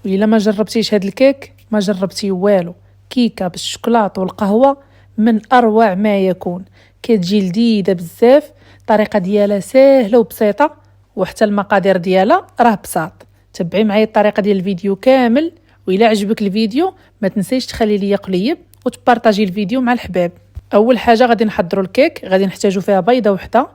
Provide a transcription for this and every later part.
وإلا ما جربتيش هاد الكيك ما جربتي والو. كيكه بالشوكولاط والقهوه من اروع ما يكون، كتجي لذيذه بزاف، الطريقه ديالها سهله وبسيطه، وحتى المقادير ديالها راه بساط. تبعي معايا الطريقه ديال الفيديو كامل، وإلا عجبك الفيديو ما تنسيش تخلي لي قليب وتبارطاجي الفيديو مع الحباب. اول حاجه غادي نحضروا الكيك، غادي نحتاجوا فيها بيضه وحده،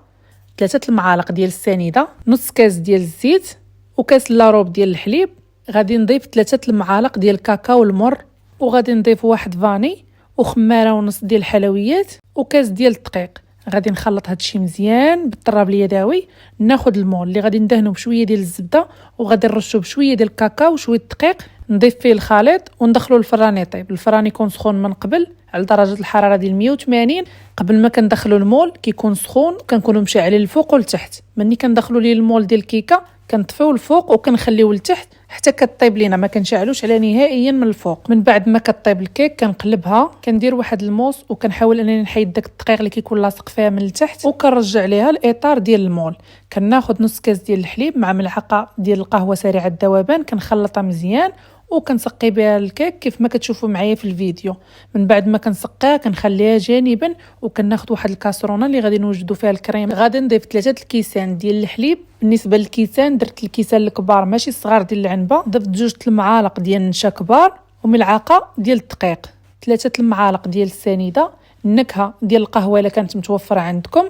3 المعالق ديال السنيده، نص كاس ديال الزيت، وكاس لاروب ديال الحليب. غادي نضيف 3 المعالق ديال الكاكاو المر، وغادي نضيف 1 فاني، وخماره ونص ديال الحلويات، وكاس ديال الدقيق. غادي نخلط هادشي مزيان بالطراب اليدوي. ناخذ المول اللي غادي ندهنه بشويه ديال الزبده، وغادي نرشو بشويه ديال الكاكاو وشويه الدقيق، نضيف فيه الخليط وندخلو الفران يطيب. الفران يكون سخون من قبل على درجه الحراره ديال 180. قبل ما كندخلو المول كيكون سخون، كنكونوا مشعلين الفوق والتحت. ملي كندخلو ليه المول ديال الكيكه كنطفيو الفوق وكنخليوه لتحت حتى كطيب لينا، ما كنشعلوش على نهائيا من الفوق. من بعد ما كطيب الكيك كنقلبها، كندير واحد الموس وكنحاول انني نحيد داك الدقيق اللي كيكون لاصق فيها من التحت، وكنرجع ليها الاطار ديال المول. كناخذ نص كاس ديال الحليب مع ملعقه ديال القهوه سريعه الذوبان، كنخلطها مزيان وكنسقي بها الكيك كيف ما كتشوفوا معايا في الفيديو. من بعد ما كنسقيها كنخليها جانبا، وكناخذ واحد الكاسرونه اللي غادي نوجدوا فيها الكريم. غادي نضيف 3 الكيسان ديال الحليب. بالنسبه للكيسان درت الكيسان الكبار ماشي الصغار ديال العنبه. ضفت 2 المعالق ديال النشا كبار، وملعقه ديال الدقيق، 3 المعالق ديال السنيده، النكهه ديال القهوه الا كانت متوفره عندكم،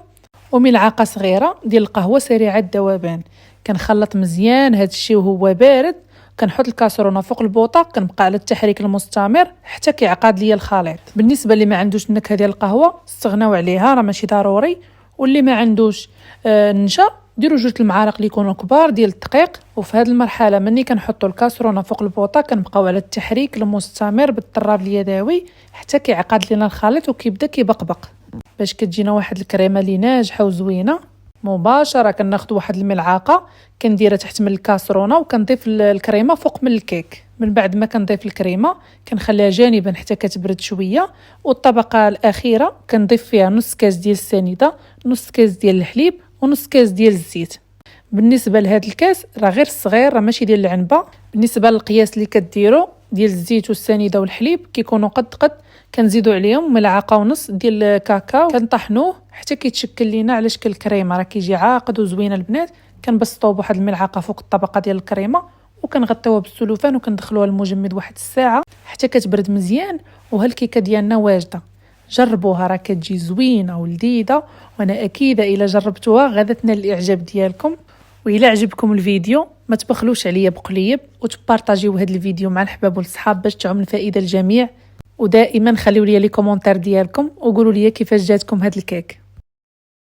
وملعقه صغيره ديال القهوه سريعه الذوبان. كنخلط مزيان هذا الشيء وهو بارد. كنحط الكاسرونه فوق البوطه، كنبقى على التحريك المستمر حتى كيعقد ليا الخليط. بالنسبه اللي ما عندوش النكهه ديال القهوه استغناو عليها، راه ماشي ضروري. واللي ما عندوش النشا ديروا 2 المعالق اللي يكونوا كبار ديال الدقيق. وفي هذه المرحله مني كنحطوا الكاسرونه فوق البوطه كنبقاو على التحريك المستمر بالطراب اليدوي حتى كيعقد لنا الخليط وكيبدا كيبقبق، باش كتجينا واحد الكريمه اللي ناجحه وزوينه. مباشره كناخذ واحد الملعقه كنديرها تحت من الكاسرونه وكنضيف الكريمه فوق من الكيك. من بعد ما كنضيف الكريمه كنخليها جانبا حتى كتبرد شويه. والطبقه الاخيره كنضيف فيها نص كاس ديال السنيده، نص كاس ديال الحليب، ونص كاس ديال الزيت. بالنسبه لهذا الكاس راه غير صغير، راه ماشي ديال العنبه. بالنسبه للقياس اللي كديروا ديال الزيت والسنيده والحليب كيكونوا قد كنزيدوا عليهم ملعقه ونص ديال الكاكاو، كنطحنوه حتى كيتشكل لينا على شكل كريمه. راه كيجي عاقد وزوين البنات. كنبسطوه بواحد الملعقه فوق الطبقه ديال الكريمه، وكنغطيوها بالسلوفان وكندخلوها للمجمد واحد الساعه حتى كتبرد مزيان. وهالكيكه ديالنا واجده، جربوها راه كتجي زوينه ولذيذه، وانا اكيده الا جربتوها غادا تنال الاعجاب ديالكم. وإلا عجبكم الفيديو ما تبخلوش عليا بقليب وتبارطاجيو هذا الفيديو مع الحباب والصحاب باش تعم الفائده للجميع. ودائما خليوا لي كومونتير ديالكم وقولوا لي كيفاش جاتكم هذا الكيك.